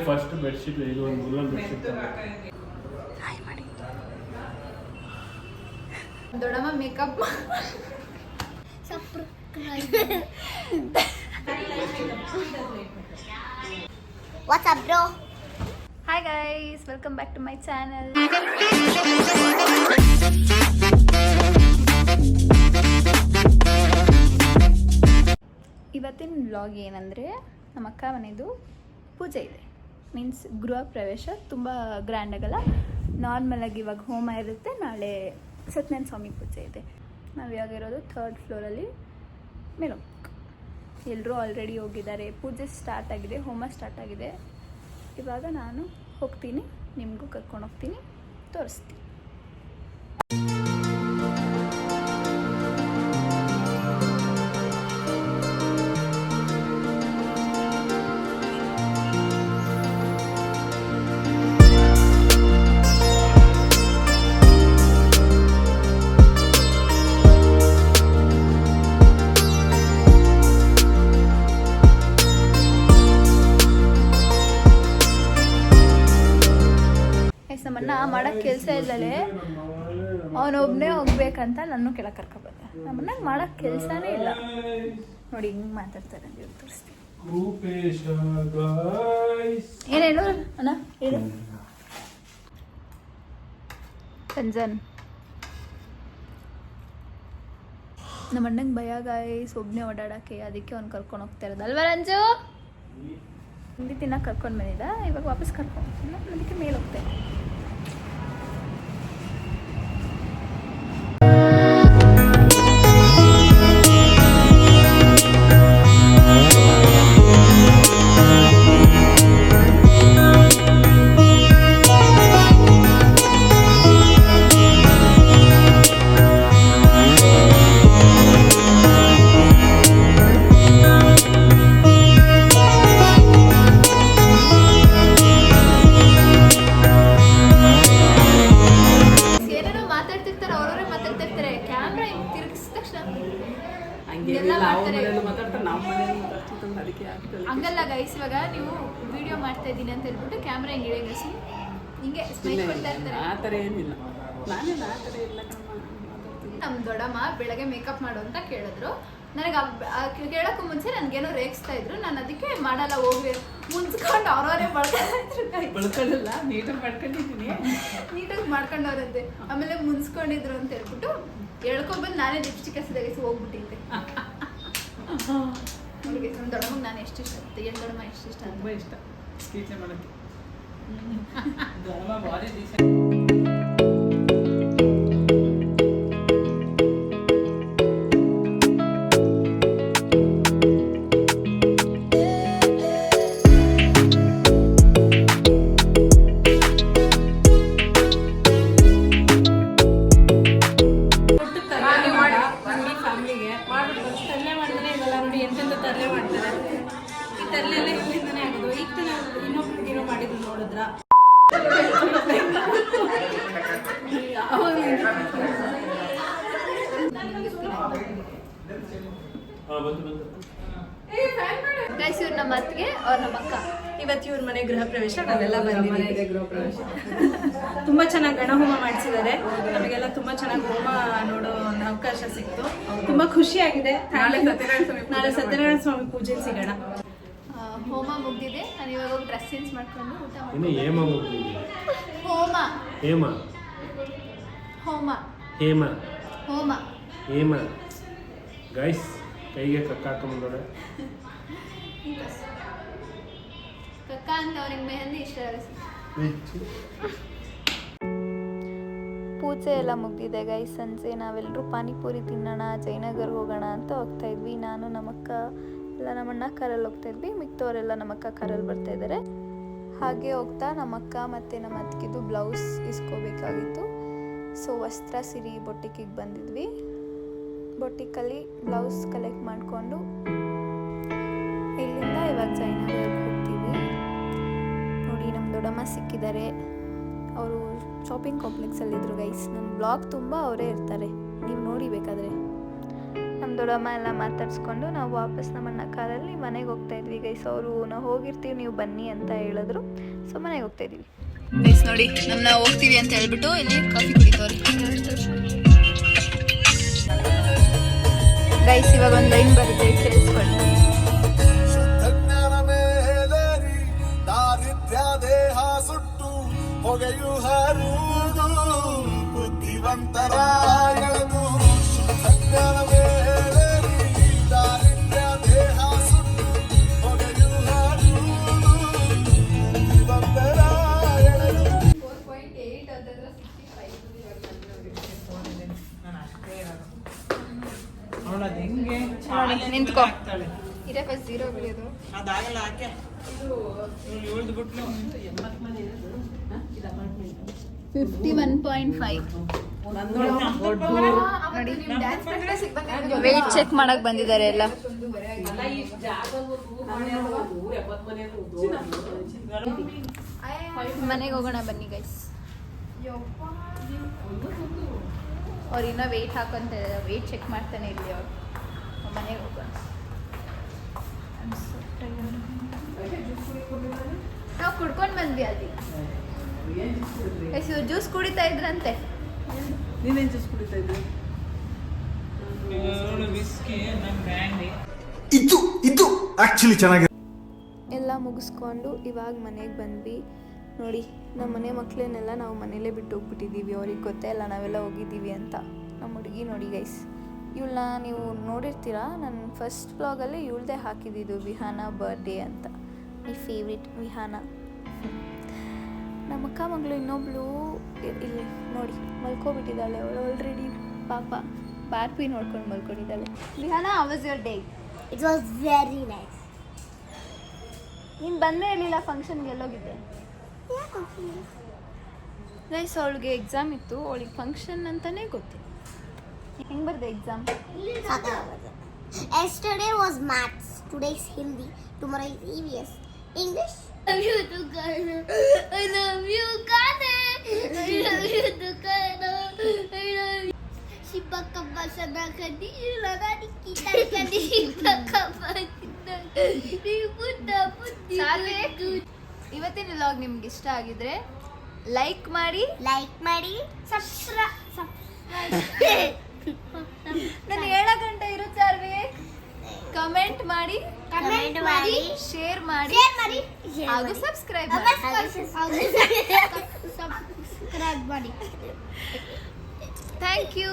First bedsheet ಇದು ಒಂದು woollen bedsheet ಮಾಡಿ ದೊಡ್ಡಮ್ಮ makeup What's up, bro? Hi guys, welcome back to my channel. ಇವತ್ತಿನ ವ್ಲಾಗ್ ಏನಂದರೆ ನಮ್ಮ ಅಕ್ಕ ಮನೆದು ಪೂಜೆ ಇದೆ. ಮೀನ್ಸ್ ಗೃಹ ಪ್ರವೇಶ ತುಂಬ ಗ್ರ್ಯಾಂಡ್ ಆಗಲ್ಲ, ನಾರ್ಮಲಾಗಿ ಇವಾಗ ಹೋಮ ಇರುತ್ತೆ, ನಾಳೆ ಸತ್ಯನಾರಾಯಣ ಸ್ವಾಮಿ ಪೂಜೆ ಇದೆ. ನಾವು ಇವಾಗಿರೋದು 3rd ಫ್ಲೋರಲ್ಲಿ ಮೇಲೆ ಹೋಗ್ಬೇಕು. ಎಲ್ಲರೂ ಆಲ್ರೆಡಿ ಹೋಗಿದ್ದಾರೆ, ಪೂಜೆ ಸ್ಟಾರ್ಟ್ ಆಗಿದೆ, ಹೋಮ ಸ್ಟಾರ್ಟ್ ಆಗಿದೆ. ಇವಾಗ ನಾನು ಹೋಗ್ತೀನಿ, ನಿಮಗೂ ಕರ್ಕೊಂಡು ಹೋಗ್ತೀನಿ, ತೋರಿಸ್ತೀನಿ. ನಮ್ಮನ್ನ ಮಾಡೋಕ್ಕೆ ಕೆಲಸ ಇಲ್ಲಲೇ, ಅವನೊಬ್ಬನೇ ಹೋಗ್ಬೇಕಂತ ನನ್ನ ಕೆಳಗೆ ಕರ್ಕೊಬಂದ. ನಮ್ಮನ್ನ ಮಾಡೋಕ್ಕೆ ಕೆಲಸನೇ ಇಲ್ಲ ನೋಡಿ, ಹಿಂಗೆ ಮಾತಾಡ್ತಾರೆ ಅಂತ ತೋರಿಸ್ತೀನಿ. ಏನು ಹೇಳು ಅಣ್ಣ, ಹೇಳು. ರಂಜನ್ ನಮ್ಮ ಅಣ್ಣಂಗೆ ಭಯ ಗಾಯ್ಸ್ ಒಬ್ಬನೇ ಓಡಾಡೋಕ್ಕೆ, ಅದಕ್ಕೆ ಅವ್ನು ಕರ್ಕೊಂಡು ಹೋಗ್ತಾ ಇರೋದು ಅಲ್ವಾ ರಂಜು? ಹಿಂದಿ ತಿನ್ನಕ್ಕೆ ಕರ್ಕೊಂಡು ಬಂದಿದ್ದ, ಇವಾಗ ವಾಪಸ್ ಕರ್ಕೊಂಡು ಹೋಗ್ತೀನಿ, ಅದಕ್ಕೆ ಮೇಲೆ ಹೋಗ್ತೇನೆ. ಹಂಗಲ್ಲ ಗೈಸ್, ಇವಾಗ ನೀವು ವಿಡಿಯೋ ಮಾಡ್ತಾ ಇದ್ದೀನಿ ಅಂತ ಹೇಳ್ಬಿಟ್ಟು ಕ್ಯಾಮ್ರಾ ಹಿಂಗೆ ಇಳಿಸಿ ಹಿಂಗೆ ಸ್ಮೈಲ್ ಕೊಡ್ತಾ ಇರ್ತಾರೆ. ಆ ಥರ ಏನಿಲ್ಲ, ನಾನೇನು ಆ ಥರ ಇಲ್ಲ. ನಮ್ಮ ದೊಡ್ಡಮ್ಮ ಬೆಳಗ್ಗೆ ಮೇಕಪ್ ಮಾಡು ಅಂತ ಕೇಳಿದ್ರು. ನನಗೆ ಕೇಳೋಕ್ಕೂ ಮುಂಚೆ ನನಗೇನೋ ರೇಗಿಸ್ತಾ ಇದ್ರು, ನಾನು ಅದಕ್ಕೆ ಮಾಡಲ್ಲ ಹೋಗಿ ಮುನ್ಸ್ಕೊಂಡು ಅವ್ರವರೇ ಬಳ್ಕೊಳ್ಳಲ್ಲ, ನೀಟಾಗಿ ಮಾಡ್ಕೊಂಡಿದ್ದೀನಿ, ನೀಟಾಗಿ ಮಾಡ್ಕೊಂಡವ್ರಂತೆ. ಆಮೇಲೆ ಮುನ್ಸ್ಕೊಂಡಿದ್ರು ಅಂತ ಹೇಳ್ಬಿಟ್ಟು ಹೇಳ್ಕೊಂಡ್ಬಂದು ನಾನೇ ಲಿಪ್ಸ್ಟಿಕ್ ಹಸಿದಾಗ ಹೋಗ್ಬಿಟ್ಟಿದ್ದೆ. ಅವ್ರಿಗೆ ನಮ್ಮ ದೊಡ್ಡಮ್ಮಗೆ ನಾನು ಎಷ್ಟು ಇಷ್ಟ ಆಗುತ್ತೆ, ಏನು ದೊಡ್ಡಮ್ಮ ಎಷ್ಟು ಇಷ್ಟ, ತುಂಬ ಇಷ್ಟ ಟೀಚರ್ ಮಾಡೋಕ್ಕೆ. ಗೈಸ್ ಇವ್ರು ನಮ್ಮ ಅತ್ತಿಗೆ, ಅವ್ರು ನಮ್ಮ ಅಕ್ಕ. ಇವತ್ತು ಇವ್ರ ಮನೆ ಗೃಹ ಪ್ರವೇಶ, ನಾವೆಲ್ಲ ಬಂದಿದ್ದೀವಿ. ಗೃಹ ಪ್ರವೇಶ ತುಂಬಾ ಚೆನ್ನಾಗಿ ಗಣಹೋಮ ಮಾಡಿಸಿದ್ದಾರೆ. ನಮಗೆಲ್ಲ ತುಂಬಾ ಚೆನ್ನಾಗಿ ಹೋಮ ನೋಡೋ ಒಂದು ಅವಕಾಶ ಸಿಕ್ತು, ತುಂಬಾ ಖುಷಿಯಾಗಿದೆ. ನಾಳೆ ಸತ್ಯನಾರಾಯಣ ಸ್ವಾಮಿ ಪೂಜೆ ಸಿಗೋಣ. ಹೋಮ ಮುಗ್ದಿದೆ, ನಾನು ಇವಾಗ ಹೋಗಿ ಡ್ರೆಸ್ ಚೇಂಜ್ ಮಾಡ್ಕೊಂಡು ಊಟ ಇನ್ನು ಹೇಮ ಮುಗ್ದಿದೆ. ಹೋಮ ಹೇಮ ಹೋಮ ಹೇಮ ಹೋಮ ಹೇಮ ಗೈಸ್ ಕೈಗೆ ಕಕ್ಕ ಹಾಕೊಂಡ್ರೆ ಕಕ್ಕ ಅಂತ ಅವ್ರಿಗೆ ಮೆಹಂದಿ ಇಷ್ಟ. ಪೂಜೆ ಎಲ್ಲ ಮುಗ್ದಿದೆ ಗೈಸ್. ಸಂಜೆ ನಾವೆಲ್ಲರೂ ಪಾನಿಪುರಿ ತಿನ್ನೋಣ, ಜಯನಗರ್ಗೆ ಹೋಗೋಣ ಅಂತ ಹೋಗ್ತಾ ಇದ್ವಿ. ನಾನು ನಮ್ಮಕ್ಕ ಎಲ್ಲ ನಮ್ಮಣ್ಣ ಕಾರಲ್ಲಿ ಹೋಗ್ತಾ ಇದ್ವಿ, ಮಿಕ್ತವರೆಲ್ಲ ನಮ್ಮಕ್ಕ ಕಾರಲ್ಲಿ ಬರ್ತಾ ಇದ್ದಾರೆ. ಹಾಗೆ ಹೋಗ್ತಾ ನಮ್ಮಕ್ಕ ಮತ್ತು ನಮ್ಮ ಅತ್ತಿಗೆದು ಬ್ಲೌಸ್ ಇಸ್ಕೋಬೇಕಾಗಿತ್ತು. ಸೊ ವಸ್ತ್ರ ಸಿರಿ ಬೊಟ್ಟಿಕಿಗೆ ಬಂದಿದ್ವಿ. ಬೊಟ್ಟಿಕಲ್ಲಿ ಬ್ಲೌಸ್ ಕಲೆಕ್ಟ್ ಮಾಡಿಕೊಂಡು ಇಲ್ಲಿಂದ ಇವಾಗ ಜಯನಗರ್ಗೆ ಹೋಗ್ತೀವಿ. ನೋಡಿ ನಮ್ಮ ದೊಡ್ಡಮ್ಮ ಸಿಕ್ಕಿದ್ದಾರೆ, ಅವರು ಶಾಪಿಂಗ್ ಕಾಂಪ್ಲೆಕ್ಸಲ್ಲಿದ್ದರು ಗೈಸ್. ನನ್ನ ಬ್ಲಾಗ್ ತುಂಬ ಅವರೇ ಇರ್ತಾರೆ, ನೀವು ನೋಡಿ ಬೇಕಾದರೆ. ನಮ್ಮ ದೊಡ್ಡಮ್ಮ ಎಲ್ಲ ಮಾತಾಡ್ಸ್ಕೊಂಡು ನಾವು ವಾಪಸ್ ನಮ್ಮಣ್ಣ ಕಾರಲ್ಲಿ ಮನೆಗೆ ಹೋಗ್ತಾ ಇದ್ವಿ ಗೈಸ್. ಅವರು ನಾವು ಹೋಗಿರ್ತೀವಿ ನೀವು ಬನ್ನಿ ಅಂತ ಹೇಳಿದ್ರು. ಸೊ ಮನೆಗೆ ಹೋಗ್ತಾ ಇದೀವಿ ಗೈಸ್. ನೋಡಿ ನಮ್ಮನ್ನ ಹೋಗ್ತೀವಿ ಅಂತ ಹೇಳ್ಬಿಟ್ಟು ಇಲ್ಲಿ ಕಾಫಿ ಕುಡಿತವ್ರೆ ಗೈಸ್. ಇವಾಗ ಒಂದು ಲೈನ್ ಬರುತ್ತೆ ಕೇಳಿಸ್ಕೊಳ್ಳಿ. ದೇಹ ಸುಟ್ಟು ಹೊಗೆಯು ಹಾರುವುದು ಬುದ್ಧಿವಂತರ ಎಳೆದು ದಾರಿದ್ರ್ಯ ದೇಹ ಸುಟ್ಟು ಹೊಗೆಯು ಹಾರುವುದು ಬುದ್ಧಿವಂತರ ಎಳೆದು. ನಿಂತ್ಕೋ ಇರೇ ಫಸ್ಟ್ 0 ಬಿಡೋದು. ಅದಾಗಲ್ಲ ಹಾಕೆ 51.5 ವೇಟ್ ಚೆಕ್ ಮಾಡಕ್ ಬಂದಿದ್ದಾರೆ ಎಲ್ಲ. ಮನೆಗೆ ಹೋಗೋಣ ಬನ್ನಿ ಗೈಸ್. ಅವ್ರು ಇನ್ನೂ ವೆಯ್ಟ್ ಹಾಕೊಂತ ವೆಯ್ಟ್ ಚೆಕ್ ಮಾಡ್ತಾನೆ ಇರಲಿ ಅವ್ರು. ಮನೆಗೆ ಹೋಗೋಣ. ನಾವು ಕುಡ್ಕೊಂಡು ಬಂದ್ವಿ ಅಲ್ಲಿ. ಜ್ಯೂಸ್ ಕುಡಿತಾ ಇದ್ರಂತೆ. ನೀನೇನು ಜ್ಯೂಸ್ ಕುಡಿತಾ ಇದ್ದೆ? ಇದು ಆಕ್ಚುಲಿ ಚೆನ್ನಾಗಿ ಎಲ್ಲ ಮುಗಿಸ್ಕೊಂಡು ಇವಾಗ ಮನೆಗೆ ಬಂದ್ವಿ. ನೋಡಿ ನಮ್ಮ ಮನೆ ಮಕ್ಕಳನ್ನೆಲ್ಲ ನಾವು ಮನೇಲೇ ಬಿಟ್ಟು ಹೋಗ್ಬಿಟ್ಟಿದ್ದೀವಿ. ಅವ್ರಿಗೆ ಗೊತ್ತೇ ಇಲ್ಲ ನಾವೆಲ್ಲ ಹೋಗಿದ್ದೀವಿ ಅಂತ. ನಮ್ಮ ಹುಡುಗಿ ನೋಡಿ ಗೈಸ್, ಇವಳನ್ನ ನೀವು ನೋಡಿರ್ತೀರ. ನನ್ನ ಫಸ್ಟ್ ವ್ಲಾಗಲ್ಲಿ ಇವಳದೇ ಹಾಕಿದ್ದಿದ್ದು ವಿಹಾನ ಬರ್ಡೇ ಅಂತ. My favourite Vihana. ನಮ್ಮ ಅಕ್ಕ ಮಗಳು ಇನ್ನೊಬ್ಳು ಇಲ್ಲಿ ನೋಡಿ ಮಲ್ಕೊಬಿಟ್ಟಿದ್ದಾಳೆ. ಅವಳು ಆಲ್ರೆಡಿ ಪಾಪ ಬಾರ್ಪಿ ನೋಡ್ಕೊಂಡು ಮಲ್ಕೊಂಡಿದ್ದಾಳೆ. Vihana, how was your day? It was very nice. ನೀನು ಬಂದೇ ಇರಲಿಲ್ಲ ಫಂಕ್ಷನ್ಗೆ. ಎಲ್ಲೋಗಿದ್ದೆ ಗೈಸ್? ಅವಳಿಗೆ ಎಕ್ಸಾಮ್ ಇತ್ತು. ಅವಳಿಗೆ ಫಂಕ್ಷನ್ ಅಂತಲೇ ಗೊತ್ತಿಲ್ಲ. ಹೆಂಗೆ ಬರ್ದೆ exam? Yesterday was maths, today is Hindi, tomorrow is EVS. English? I love you, Dukana. I love you, Kana. I love you, Dukana. I love you. Sibakaba sana kanila nani kita kanila kapatida. ಇವತ್ತಿನ vlog ನಿಮ್ಗೆ ಇಷ್ಟ ಆಗಿದ್ರೆ like ಮಾಡಿ, subscribe. ನಾನು 7 ಗಂಟೆ ಇರು Charvi. Comment ಮಾಡಿ, share ಮಾಡಿ ಹಾಗೂ ಸಬ್ಸ್ಕ್ರೈಬ್ ಮಾಡಿ. Thank you.